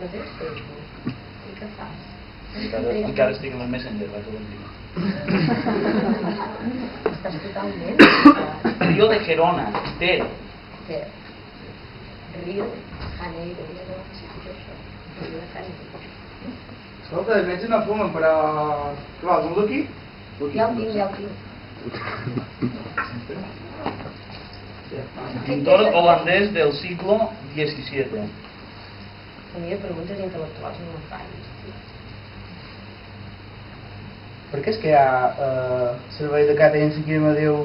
No tens Facebook? I què fas? Encara estic en el Messenger, vaig a dir. Estàs totalment... Rio de Gerona, té. Rio de Janeiro, Rio de Janeiro. Escolta, els nens no fumen, però... Què vols, un aquí? Ja ho tinc. Pintor holandès del siglo XVII. A mi de preguntes intel·lectuals no me'n facis. Per què és que hi ha servei de càtera en seguiment, diu,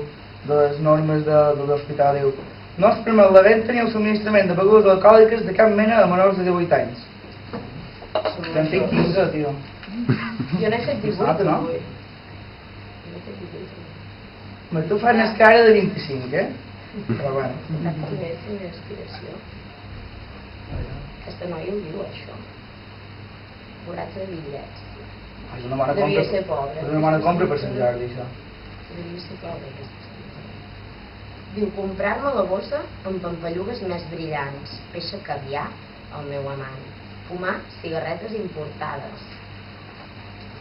de les normes de l'hospital, diu, no es permet la venta ni el subministrament de begudes alcohòliques de cap mena a menors de 18 anys. Que en tinc 15, tio. Jo n'he fet 18. No? Però tu fas més cara de 25, eh? Però bueno. També és una inspiració. Aquesta noia ho diu, això. Forats de bitllets. És una bona Devia compra. ser pobre. És una bona compra per Sant Jordi, això. Devia ser pobre, aquesta senyora. Diu, comprar-me la bossa amb pampallugues més brillants, peixe caviar, el meu amant, fumar cigarretes importades,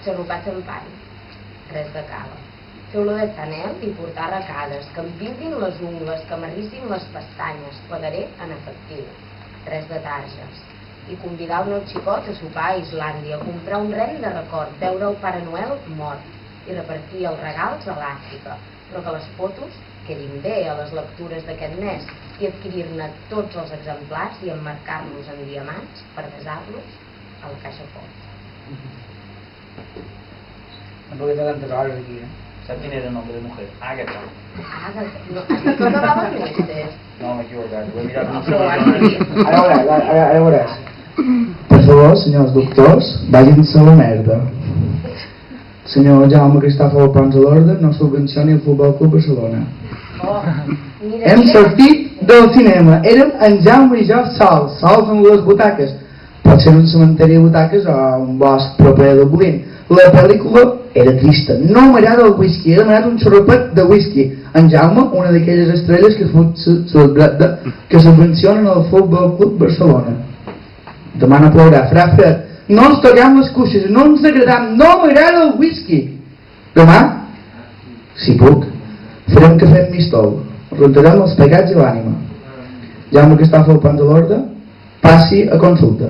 xarrupats amb pany, res de cava, fer-lo de Chanel i portar arracades, que em pintin les ungles, que m'arrissin les pestanyes, pagaré en efectiu, res de targes, i convidar el meu xicot a sopar a Islàndia, comprar un ren de record, veure el Pare Noel mort i repartir els regals a l'Àfrica, però que les fotos quedin bé a les lectures d'aquest mes i adquirir-ne tots els exemplars i emmarcar-los en diamants per desar-los a la caixa fort. No podria fer tantes hores aquí, eh? Saps quin era el nom de mujer? Agatha. Agatha, no, tu anaves més, No, m'he equivocat, ho he mirat un però ho has segon. dit. Ara veuràs. Per favor, senyors doctors, vagin-se a la merda. Senyor Jaume Cristòfol Pons a l'Orde, no subvencioni el Futbol Club Barcelona. Oh, mira, Hem sortit del cinema, érem en Jaume i jo sols amb les butaques. Pot ser un cementeri de butaques o un bosc proper a Dublín. La pel·lícula era trista, no m'agrada el whisky, he demanat un xorropet de whisky. En Jaume, una d'aquelles estrelles que subvencionen el Futbol Club Barcelona. Demana plorar, farà fred. No ens toquem les cuixes, no ens agradam, no m'agrada el whisky. Demà, si puc, farem cafè amb mistol, rentarem els pecats i l'ànima. Jaume Cristòfol Pons a l'Orde, passi a consulta.